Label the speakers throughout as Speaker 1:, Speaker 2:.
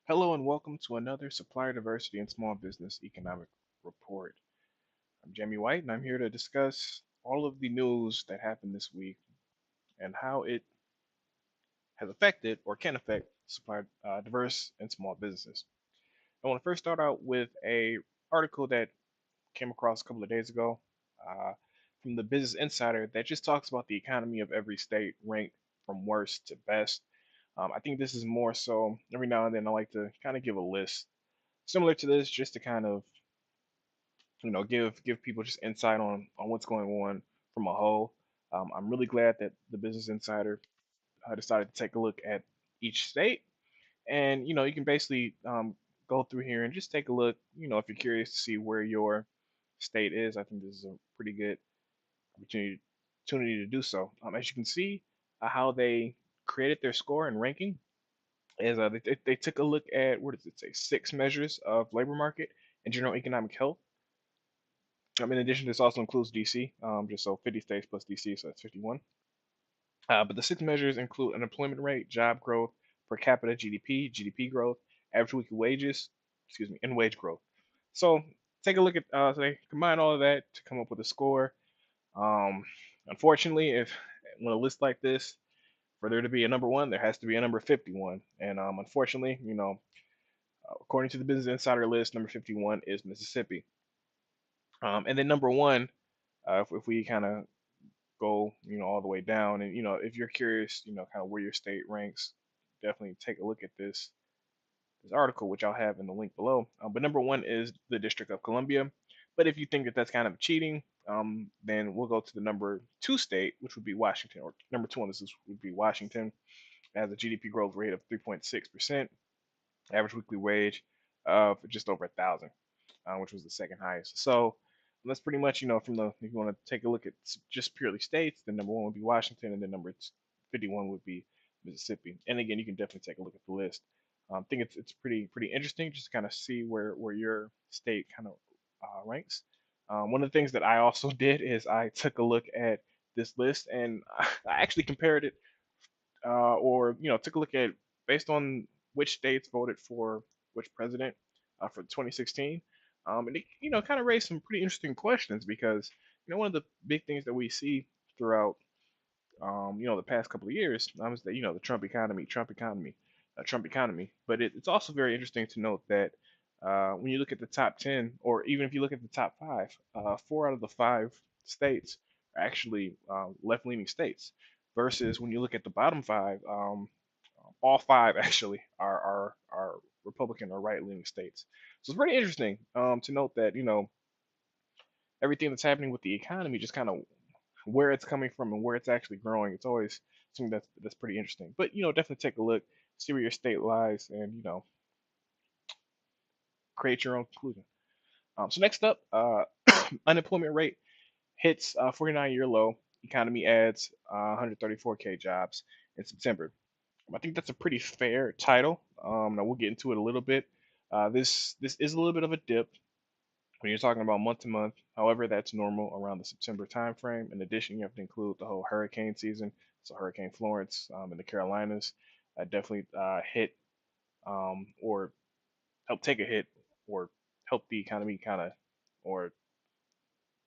Speaker 1: Hello and welcome to another Supplier Diversity and Small Business Economic Report. I'm Jamie White and I'm here to discuss all of the news that happened this week and how it has affected or can affect supplier diverse and small businesses. I want to first start out with a article that came across a couple of days ago uh, from the Business Insider that just talks about the economy of every state ranked from worst to best. I think this is more so every now and then I like to kind of give a list similar to this just to kind of give people just insight on what's going on from a whole. I'm really glad that the Business Insider decided to take a look at each state, and you can basically go through here and just take a look. If you're curious to see where your state is, I think this is a pretty good opportunity to do so. As you can see, how they created their score and ranking is they took a look at, what does it say, six measures of labor market and general economic health. In addition, this also includes DC, just so 50 states plus DC, so that's 51. But the six measures include unemployment rate, job growth, per capita GDP, GDP growth, average weekly wages, and wage growth. So take a look at, so they combine all of that to come up with a score. Um, Unfortunately, if when a list like this, for there to be a number one, there has to be a number 51. And unfortunately, according to the Business Insider list, number 51 is Mississippi. And then number one, if we kind of go, all the way down. And if you're curious, kind of where your state ranks, definitely take a look at this article, which I'll have in the link below. But number one is the District of Columbia. But if you think that that's kind of cheating, then we'll go to the number two state, which would be Washington, or number two on this would be Washington. It has a GDP growth rate of 3.6%, average weekly wage of just over 1,000, which was the second highest. So that's pretty much, from the, if you want to take a look at just purely states, then number one would be Washington, and then number 51 would be Mississippi. And again, you can definitely take a look at the list. I think it's pretty interesting just to kind of see where your state kind of ranks. One of the things that I also did is I took a look at this list and I actually compared it, or took a look at based on which states voted for which president for 2016, and it kind of raised some pretty interesting questions because one of the big things that we see throughout the past couple of years is that the Trump economy, but it's also very interesting to note that when you look at the top 10, or even if you look at the top five, four out of the five states are actually left-leaning states versus when you look at the bottom five, all five actually are Republican or right-leaning states. So it's pretty interesting to note that everything that's happening with the economy, just kind of where it's coming from and where it's actually growing. It's always something that's pretty interesting. But definitely take a look, see where your state lies, and create your own conclusion. So next up, unemployment rate hits 49-year low. Economy adds 134K jobs in September. I think that's a pretty fair title. Now we'll get into it a little bit. This is a little bit of a dip when you're talking about month to month. However, that's normal around the September timeframe. In addition, you have to include the whole hurricane season. So Hurricane Florence in the Carolinas definitely hit, or help take a hit, or help the economy kind of, or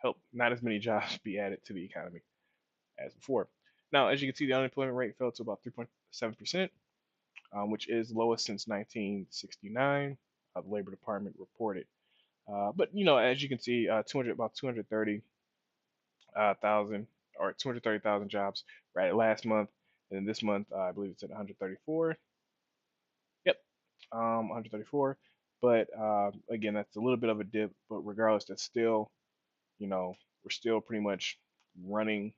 Speaker 1: help not as many jobs be added to the economy as before. Now, as you can see, the unemployment rate fell to about 3.7%, which is lowest since 1969. The Labor Department reported. But as you can see, 200 about 230,000 or 230,000 jobs right last month, and then this month I believe it's at 134. Yep, 134. But again, that's a little bit of a dip. But regardless, that's still, we're still pretty much running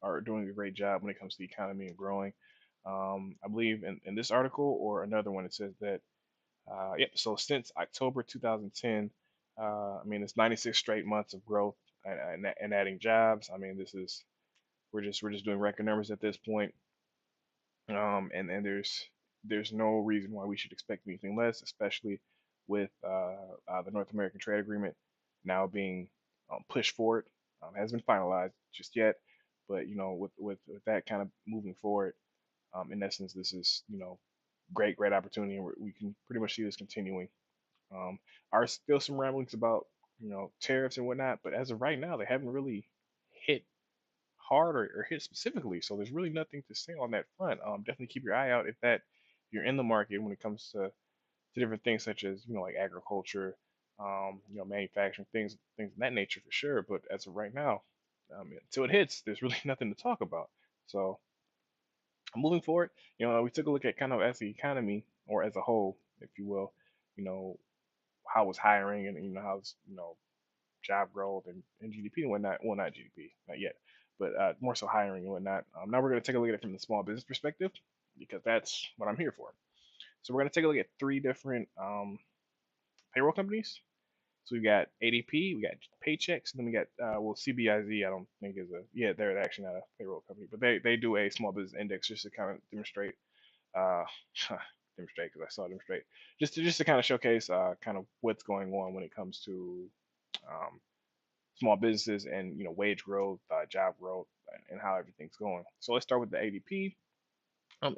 Speaker 1: or doing a great job when it comes to the economy and growing. I believe in this article or another one, it says that, yep, so since October 2010, it's 96 straight months of growth and adding jobs. We're just doing record numbers at this point. And there's no reason why we should expect anything less, especially with the North American Trade Agreement now being pushed forward. Hasn't been finalized just yet, but with that kind of moving forward, in essence, this is great opportunity, and we can pretty much see this continuing. Um, are still some ramblings about tariffs and whatnot, but as of right now, they haven't really hit hard or hit specifically. So there's really nothing to say on that front. Definitely keep your eye out if you're in the market when it comes to different things such as like agriculture, manufacturing things of that nature for sure. But as of right now, until it hits, there's really nothing to talk about. So moving forward, we took a look at kind of as the economy or as a whole, if you will, you know, how was hiring and how's job growth and GDP and whatnot. Well, not GDP, not yet, but more so hiring and whatnot. Now we're going to take a look at it from the small business perspective because that's what I'm here for. So we're going to take a look at three different payroll companies. So we got ADP, we got Paychecks, and then we got CBIZ. I don't think is a they're actually not a payroll company, but they do a small business index just to kind of demonstrate uh demonstrate because I saw demonstrate just to kind of showcase kind of what's going on when it comes to um, small businesses and wage growth, job growth, and how everything's going. So let's start with the ADP.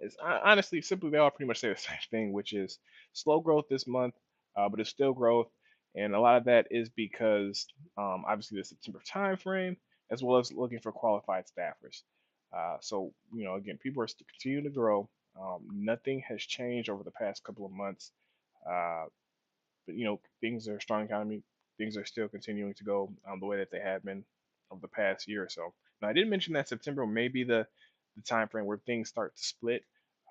Speaker 1: It's honestly simply they all pretty much say the same thing, which is slow growth this month, but it's still growth, and a lot of that is because obviously the September timeframe, as well as looking for qualified staffers. So again, people are still continuing to grow. Nothing has changed over the past couple of months. Uh, but things are a strong economy. Things are still continuing to go the way that they have been over the past year or so. Now, I did mention that September may be the time frame where things start to split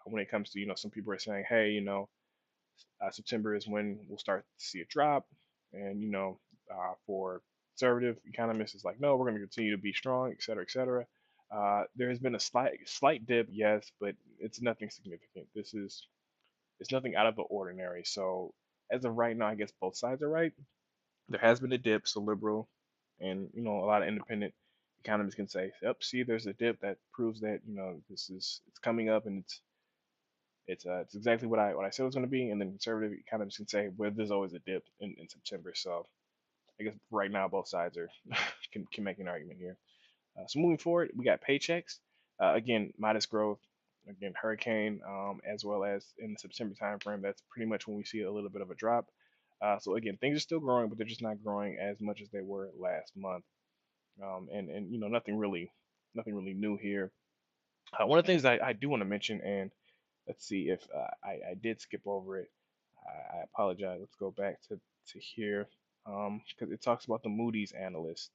Speaker 1: when it comes to some people are saying, hey, September is when we'll start to see a drop, and for conservative economists, it's like no, we're going to continue to be strong, et cetera, et cetera. There has been a slight dip, yes, but it's nothing significant. It's nothing out of the ordinary. So as of right now, I guess both sides are right. There has been a dip, so liberal and a lot of independent economists can say, "Yep, see, there's a dip that proves that it's coming up and it's exactly what I said it was going to be." And then conservative economists can say, "Well, there's always a dip in September." So I guess right now both sides are can make an argument here. So moving forward, we got Paychecks. Again, modest growth. Again, hurricane, as well as in the September timeframe. That's pretty much when we see a little bit of a drop. So again, things are still growing, but they're just not growing as much as they were last month. And nothing really new here. One of the things I do want to mention, and let's see if I did skip over it. I apologize. Let's go back to here because it talks about the Moody's analyst,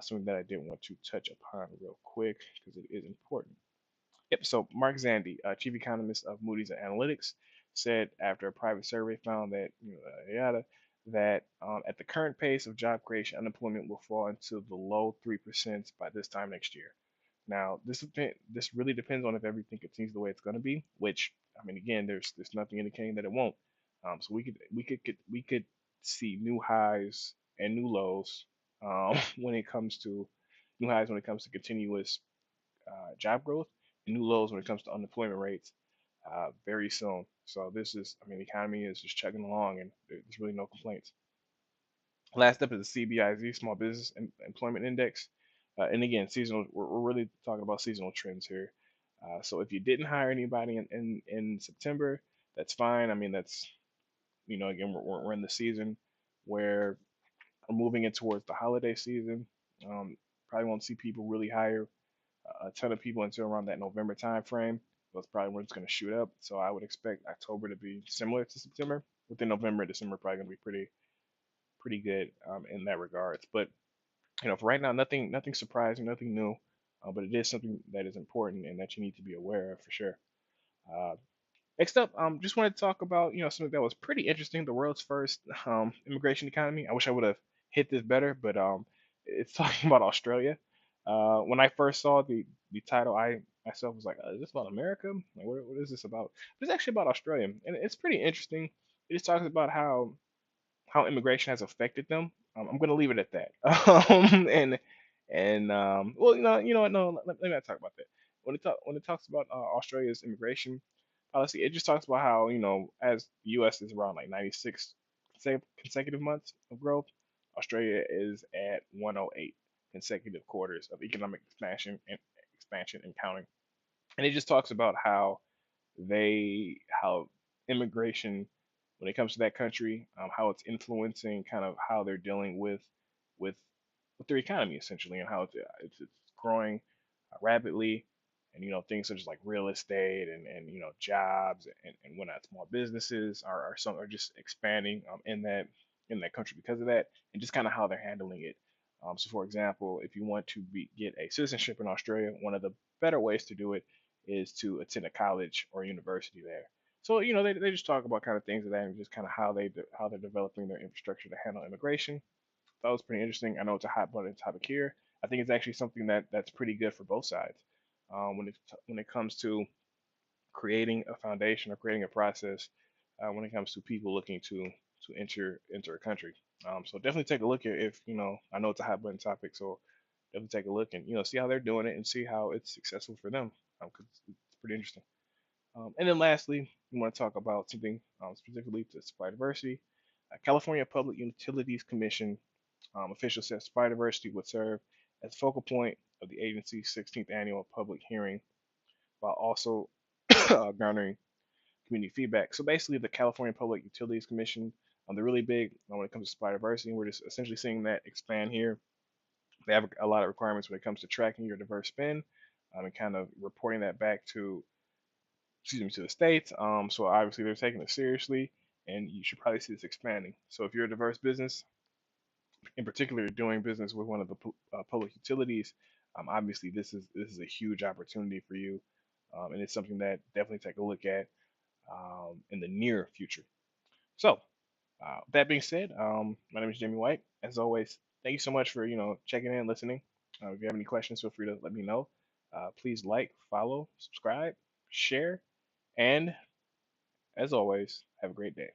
Speaker 1: something that I did want to touch upon real quick because it is important. Yep. So Mark Zandi, chief economist of Moody's Analytics, said after a private survey found that yada that at the current pace of job creation, unemployment will fall into the low 3% by this time next year. Now, this really depends on if everything continues the way it's going to be. Which I mean, again, there's nothing indicating that it won't. So we could see new highs and new lows when it comes to new highs when it comes to continuous job growth and new lows when it comes to unemployment rates very soon. So the economy is just chugging along and there's really no complaints. Last up is the CBIZ, Small Business Employment Index. And again, seasonal. We're really talking about seasonal trends here. So if you didn't hire anybody in September, that's fine. I mean, that's again, we're in the season where we're moving in towards the holiday season. Um, Probably won't see people really hire a ton of people until around that November time frame. That's probably when it's going to shoot up. So I would expect October to be similar to September. Within November, December probably going to be pretty good in that regards. But for right now, nothing surprising, nothing new. But it is something that is important and that you need to be aware of for sure. Uh, Next up, just wanted to talk about something that was pretty interesting. The world's first immigration economy. I wish I would have hit this better, but it's talking about Australia. When I first saw the title, I myself was like, "Is this about America? Like, what is this about?" But it's actually about Australia, and it's pretty interesting. It just talks about how immigration has affected them. I'm gonna leave it at that. Well, what? No, let me not talk about that. When it talks about Australia's immigration policy, it just talks about how as the U.S. is around like 96 consecutive months of growth, Australia is at 108 consecutive quarters of economic expansion and counting. And it just talks about how how immigration, when it comes to that country, how it's influencing kind of how they're dealing with with their economy essentially, and how it's growing rapidly, and things such as like real estate and jobs and whatnot, small businesses are just expanding in that country because of that, and just kind of how they're handling it. So, for example, if you want to get a citizenship in Australia, one of the better ways to do it is to attend a college or university there. So, they just talk about kind of things of that, and just kind of how they're developing their infrastructure to handle immigration. That was pretty interesting. I know it's a hot button topic here. I think it's actually something that's pretty good for both sides when it comes to creating a foundation or creating a process when it comes to people looking to enter a country. So definitely take a look at if I know it's a hot button topic, so definitely take a look and see how they're doing it and see how it's successful for them. 'Cause it's pretty interesting. And then lastly, we want to talk about something specifically to supply diversity. California Public Utilities Commission officials said supply diversity would serve as a focal point of the agency's 16th annual public hearing while also garnering community feedback. So basically, the California Public Utilities Commission, they're really big when it comes to supply diversity. We're just essentially seeing that expand here. They have a lot of requirements when it comes to tracking your diverse spend and kind of reporting that back to, excuse me, to the states. So obviously they're taking it seriously, and you should probably see this expanding. So if you're a diverse business, in particular doing business with one of the public utilities, obviously this is a huge opportunity for you, and it's something that definitely take a look at in the near future. So that being said, my name is Jimmy White. As always, thank you so much for checking in, listening. If you have any questions, feel free to let me know. Please like, follow, subscribe, share, and as always, have a great day.